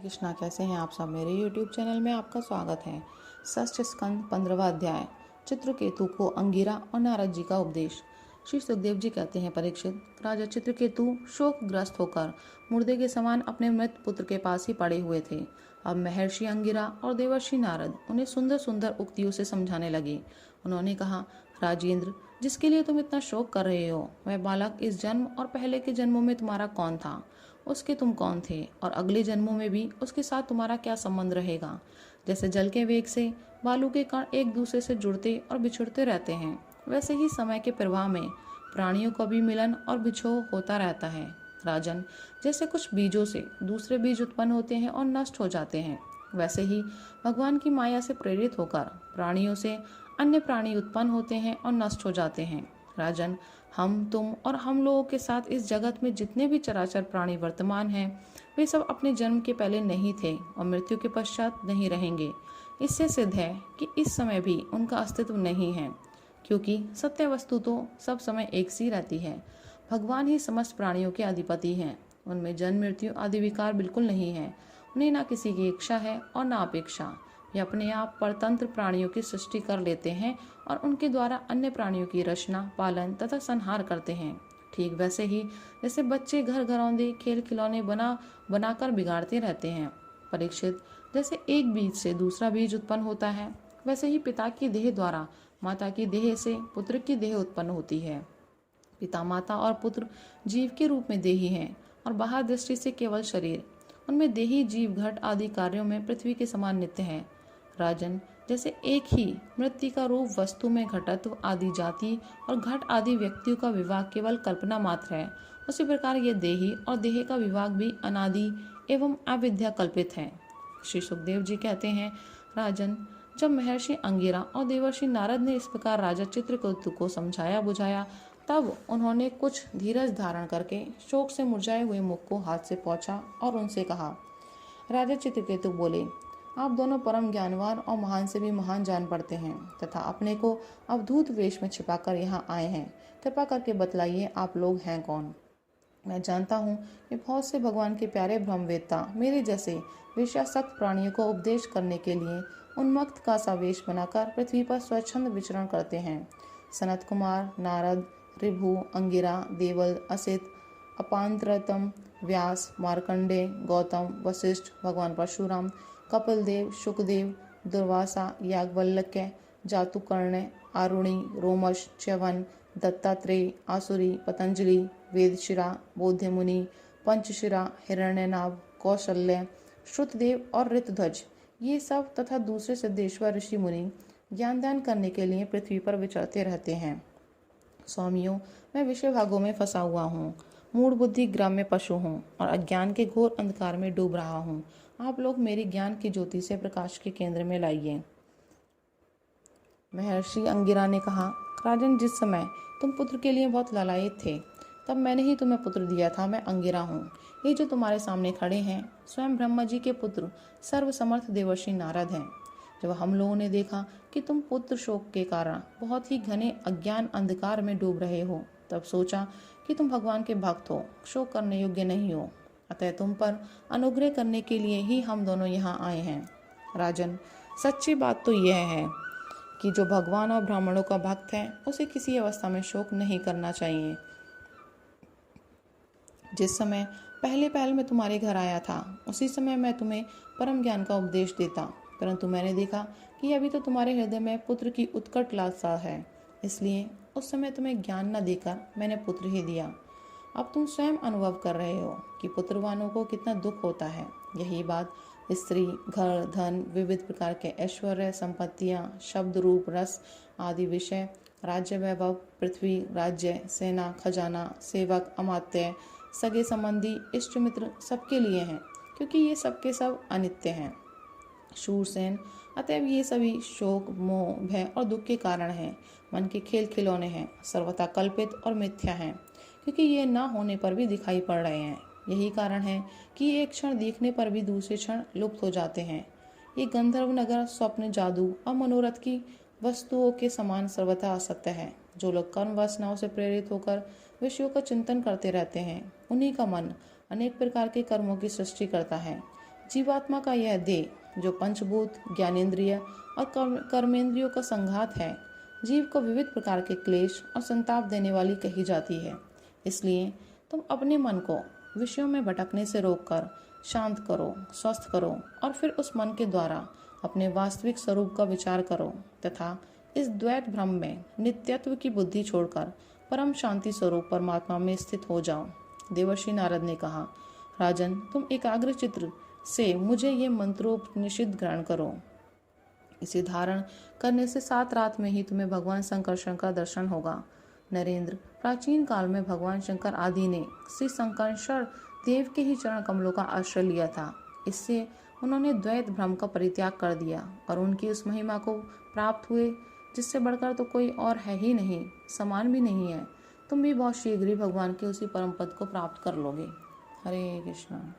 कृष्णा, कैसे हैं आप सब। मेरे YouTube चैनल में आपका स्वागत है। षष्ठ स्कंद 15वां अध्याय, चित्रकेतु को अंगिरा और नारद जी का उपदेश। श्री सुखदेव जी कहते हैं, परीक्षित, राजा चित्रकेतु शोकग्रस्त होकर मुर्दे के समान अपने मृत पुत्र के पास ही पड़े हुए थे। अब महर्षि अंगिरा और देवर्षि नारद उन्हें सुंदर सुंदर उक्तियों से समझाने लगे। उन्होंने कहा, राजेंद्र, जिसके लिए तुम इतना शोक कर रहे हो, वह बालक इस जन्म और पहले के जन्मों में तुम्हारा कौन था, उसके तुम कौन थे, और अगले जन्मों में भी उसके साथ तुम्हारा क्या संबंध रहेगा। जैसे जल के वेग से बालू के कण एक दूसरे से जुड़ते और बिछुड़ते रहते हैं, वैसे ही समय के प्रवाह में प्राणियों का भी मिलन और बिछोह होता रहता है। राजन, जैसे कुछ बीजों से दूसरे बीज उत्पन्न होते हैं और नष्ट हो जाते हैं, वैसे ही भगवान की माया से प्रेरित होकर प्राणियों से अन्य प्राणी उत्पन्न होते हैं और नष्ट हो जाते हैं। राजन, हम, तुम और हम लोगों के साथ इस जगत में जितने भी चराचर प्राणी वर्तमान हैं, वे सब अपने जन्म के पहले नहीं थे और मृत्यु के पश्चात नहीं रहेंगे। इससे सिद्ध है कि इस समय भी उनका अस्तित्व नहीं है, क्योंकि सत्य वस्तु तो सब समय एक सी रहती है। भगवान ही समस्त प्राणियों के अधिपति हैं। उनमें जन्म मृत्यु आदि विकार बिल्कुल नहीं है। उन्हें ना किसी की इच्छा है और ना अपेक्षा। ये अपने आप परतंत्र प्राणियों की सृष्टि कर लेते हैं और उनके द्वारा अन्य प्राणियों की रचना, पालन तथा संहार करते हैं। ठीक वैसे ही जैसे बच्चे घर घरौंदे खेल खिलौने बनाकर बिगाड़ते रहते हैं। परीक्षित, जैसे एक बीज से दूसरा बीज उत्पन्न होता है, वैसे ही पिता की देह द्वारा माता की देह से पुत्र की देह उत्पन्न होती है। पिता, माता और पुत्र जीव के रूप में देही हैं और बाहर दृष्टि से केवल शरीर। उनमें देही जीव घट आदि कार्यों में पृथ्वी के समान नित्य है। राजन, जैसे एक ही मृत्तिका रूप वस्तु में घटत्व आदि जाति और घट आदि व्यक्तियों का विवाह केवल कल्पना मात्र है, उसी प्रकार यह देही और देह का विवाह भी अनादि एवं अविद्या कल्पित है। श्री सुखदेव जी कहते हैं, राजन, जब महर्षि अंगिरा और देवर्षि नारद ने इस प्रकार राजा चित्रकेतु को समझाया बुझाया, तब उन्होंने कुछ धीरज धारण करके शोक से मुरझाए हुए मुख को हाथ से पोंछा और उनसे कहा। राजा चित्रकेतु बोले, आप दोनों परम ज्ञानवान और महान से भी महान जान पड़ते हैं तथा अपने को अवधूत वेश में छिपाकर यहाँ आए हैं। कृपा करके बतलाइए, आप लोग हैं कौन। मैं जानता हूँ कि बहुत से भगवान के प्यारे ब्रह्मवेत्ता मेरे जैसे विषयासक्त प्राणियों को उपदेश करने के लिए उन्मत्त का सा वेश बनाकर पृथ्वी पर स्वच्छंद विचरण करते हैं। सनत कुमार, नारद, ऋभु, अंगिरा, देवल, असित, अपांतरतम, व्यास, मार्कंडे, गौतम, वशिष्ठ, भगवान परशुराम, कपिल देव, शुकदेव, दुर्वासा, याज्ञवल्क्य, जातुकर्ण, आरुणि, रोमश, च्यवन, दत्तात्रेय, आसुरी, पतंजलि, वेदशिरा, बोध्यमुनि, पंचशिरा, हिरण्यनाभ, कौशल्य, श्रुतदेव और ऋतध्वज, ये सब तथा दूसरे सिद्धेश्वर ऋषि मुनि ज्ञानदान करने के लिए पृथ्वी पर विचरते रहते हैं। स्वामियों, मैं विषय भागों में फंसा हुआ हूँ, मूढ़ बुद्धि ग्राम्य पशु हूँ और अज्ञान के घोर अंधकार में डूब रहा हूँ। आप लोग मेरी ज्ञान की ज्योति से प्रकाश के केंद्र में लाइए। महर्षि अंगिरा ने कहा, राजन, जिस समय तुम पुत्र के लिए बहुत लालायित थे, तब मैंने ही तुम्हें पुत्र दिया था। मैं अंगिरा हूँ। ये जो तुम्हारे सामने खड़े हैं, स्वयं ब्रह्मा जी के पुत्र सर्वसमर्थ देवर्षि नारद हैं। जब हम लोगों ने देखा कि तुम पुत्र शोक के कारण बहुत ही घने अज्ञान अंधकार में डूब रहे हो, तब सोचा कि तुम भगवान के भक्त हो, शोक करने योग्य नहीं हो, अतः तुम पर अनुग्रह करने के लिए ही हम दोनों यहाँ आए हैं। राजन, सच्ची बात तो यह है कि जो भगवान और ब्राह्मणों का भक्त है, उसे किसी अवस्था में शोक नहीं करना चाहिए। जिस समय पहले पहल में तुम्हारे घर आया था, उसी समय मैं तुम्हें परम ज्ञान का उपदेश देता, परंतु मैंने देखा कि अभी तो तुम्हारे हृदय में पुत्र की उत्कट लालसा है, इसलिए उस समय तुम्हें ज्ञान न देकर मैंने पुत्र ही दिया। अब तुम स्वयं अनुभव कर रहे हो कि पुत्रवानों को कितना दुख होता है। यही बात स्त्री, घर, धन, विविध प्रकार के ऐश्वर्य, संपत्तियां, शब्द, रूप, रस आदि विषय, राज्य वैभव, पृथ्वी, राज्य, सेना, खजाना, सेवक, अमात्य, सगे संबंधी, इष्ट मित्र सबके लिए हैं, क्योंकि ये सबके सब अनित्य हैं। शूरसेन, अतएव ये सभी शोक, मोह, भय और दुख के कारण हैं। मन के खेल खिलौने हैं, सर्वथा कल्पित और मिथ्या हैं, क्योंकि ये ना होने पर भी दिखाई पड़ रहे हैं। यही कारण है कि एक क्षण देखने पर भी दूसरे क्षण लुप्त हो जाते हैं। ये गंधर्व नगर स्वप्न, जादू और मनोरथ की वस्तुओं के समान सर्वथा असत्य है। जो लोग कर्म वासनाओं से प्रेरित होकर विषयों का चिंतन करते रहते हैं, उन्हीं का मन अनेक प्रकार के कर्मों की सृष्टि करता है। जीवात्मा का यह देह जो पंचभूत, ज्ञानेंद्रिय और कर्मेंद्रियों का संघात है, जीव को विविध प्रकार के क्लेश और संताप देने वाली कही जाती है। इसलिए तुम अपने मन को विषयों में भटकने से रोककर शांत करो, स्वस्थ करो और फिर उस मन के द्वारा अपने वास्तविक स्वरूप का विचार करो तथा इस द्वैत भ्रम में नित्यत्व की बुद्धि छोड़कर परम शांति स्वरूप परमात्मा में स्थित हो जाओ। देवर्षि नारद ने कहा, राजन, तुम एकाग्र चित्र से मुझे ये मंत्रोपनिषद ग्रहण करो। इसे धारण करने से 7 रात में ही तुम्हें भगवान संकर्षण का दर्शन होगा। नरेंद्र, प्राचीन काल में भगवान शंकर आदि ने श्री संकर्षण देव के ही चरण कमलों का आश्रय लिया था। इससे उन्होंने द्वैत भ्रम का परित्याग कर दिया और उनकी उस महिमा को प्राप्त हुए जिससे बढ़कर तो कोई और है ही नहीं, समान भी नहीं है। तुम भी बहुत शीघ्र ही भगवान के उसी परम पद को प्राप्त कर लोगे। हरे कृष्णा।